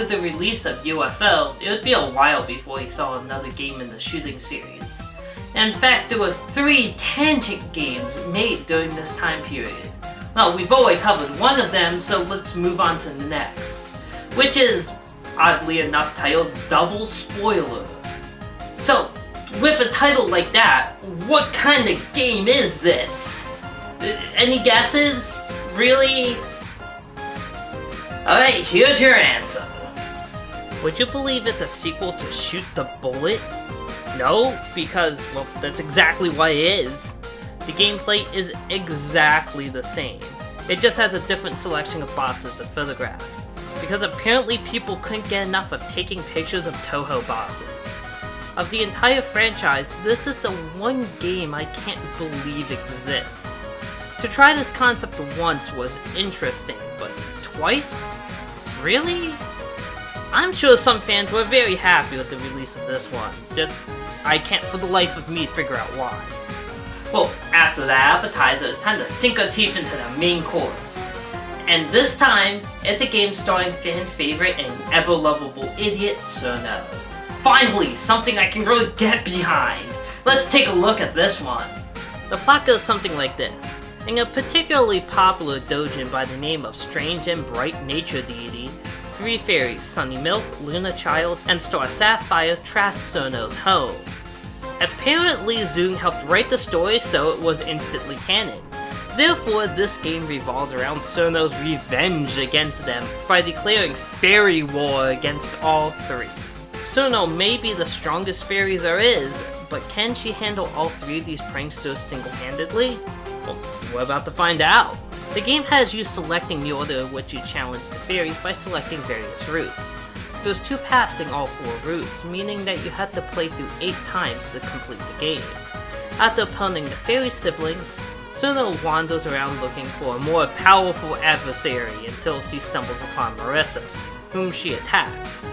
after the release of UFO, it would be a while before he saw another game in the shooting series. In fact, there were 3 Tangent games made during this time period. Well, we've already covered one of them, so let's move on to the next, which is, oddly enough, titled Double Spoiler. So, with a title like that, what kind of game is this? Any guesses? Really? Alright, here's your answer. Would you believe it's a sequel to Shoot the Bullet? No, because, well, that's exactly what it is. The gameplay is exactly the same. It just has a different selection of bosses to photograph. Because apparently people couldn't get enough of taking pictures of Touhou bosses. Of the entire franchise, this is the one game I can't believe exists. To try this concept once was interesting, but twice? Really? I'm sure some fans were very happy with the release of this one. Just, I can't for the life of me figure out why. Well, after the appetizer, it's time to sink our teeth into the main course. And this time, it's a game starring fan favorite and ever-lovable idiot Cirno. Finally, something I can really get behind! Let's take a look at this one. The plot goes something like this. In a particularly popular doujin by the name of Strange and Bright Nature Deity, 3 fairies, Sunny Milk, Luna Child, and Star Sapphire trash Cirno's home. Apparently, Zune helped write the story so it was instantly canon. Therefore, this game revolves around Cirno's revenge against them by declaring fairy war against all 3. Cirno may be the strongest fairy there is, but can she handle all 3 of these pranksters single-handedly? Well, we're about to find out. The game has you selecting the order in which you challenge the fairies by selecting various routes. There's 2 paths in all 4 routes, meaning that you have to play through 8 times to complete the game. After opposing the fairy siblings, Cirno wanders around looking for a more powerful adversary until she stumbles upon Marissa, whom she attacks.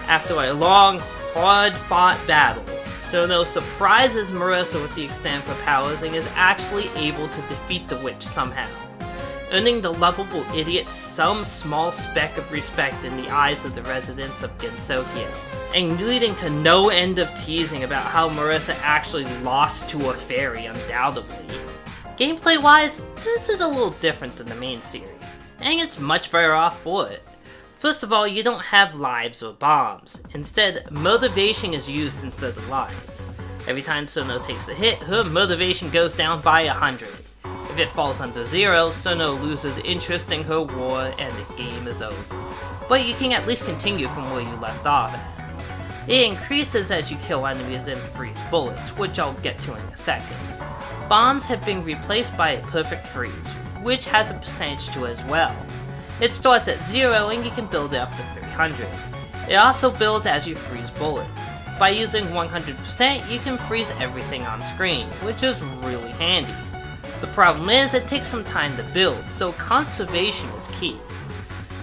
After a long, hard-fought battle, Cirno surprises Marissa with the extent of her powers and is actually able to defeat the witch somehow, earning the lovable idiot some small speck of respect in the eyes of the residents of Gensokyo, and leading to no end of teasing about how Marissa actually lost to a fairy undoubtedly. Gameplay-wise, this is a little different than the main series, and it's much better off for it. First of all, you don't have lives or bombs. Instead, motivation is used instead of lives. Every time Cirno takes a hit, her motivation goes down by 100. If it falls under 0, Cirno loses interest in her war and the game is over. But you can at least continue from where you left off at. It increases as you kill enemies and freeze bullets, which I'll get to in a second. Bombs have been replaced by a perfect freeze, which has a percentage to it as well. It starts at 0 and you can build it up to 300. It also builds as you freeze bullets. By using 100%, you can freeze everything on screen, which is really handy. The problem is it takes some time to build, so conservation is key.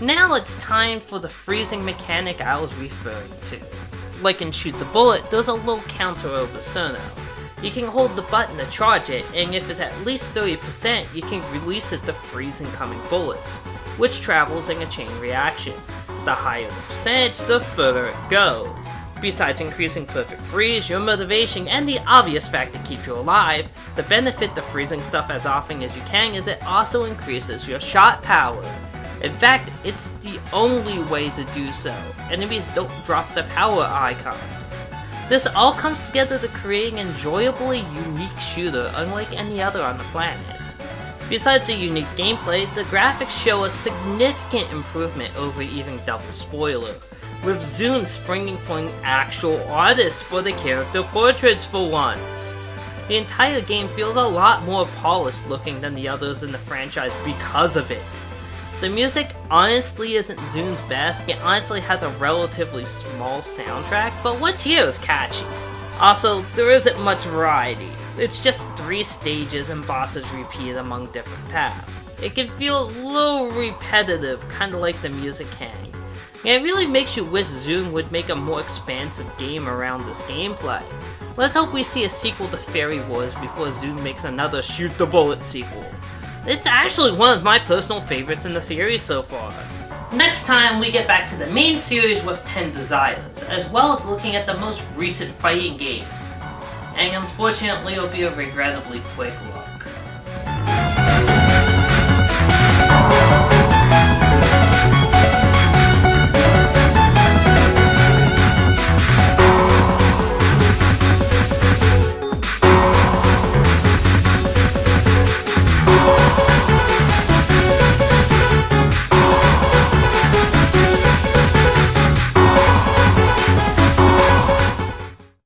Now it's time for the freezing mechanic I was referring to. Like in Shoot the Bullet, there's a low counter over Cirno. You can hold the button to charge it, and if it's at least 30%, you can release it to freeze incoming bullets, which travels in a chain reaction. The higher the percentage, the further it goes. Besides increasing perfect freeze, your motivation, and the obvious fact to keep you alive, the benefit to freezing stuff as often as you can is it also increases your shot power. In fact, it's the only way to do so. Enemies don't drop the power icons. This all comes together to create an enjoyably unique shooter unlike any other on the planet. Besides the unique gameplay, the graphics show a significant improvement over even Double Spoiler, with Zune springing for an actual artist for the character portraits for once. The entire game feels a lot more polished looking than the others in the franchise because of it. The music honestly isn't Zune's best, it honestly has a relatively small soundtrack, but what's here is catchy. Also, there isn't much variety. It's just 3 stages and bosses repeat among different paths. It can feel a little repetitive, kinda like the music can. And it really makes you wish Zune would make a more expansive game around this gameplay. Let's hope we see a sequel to Fairy Wars before Zune makes another Shoot the Bullet sequel. It's actually one of my personal favorites in the series so far. Next time, we get back to the main series with 10 Desires, as well as looking at the most recent fighting game. And unfortunately, it'll be a regrettably quick one.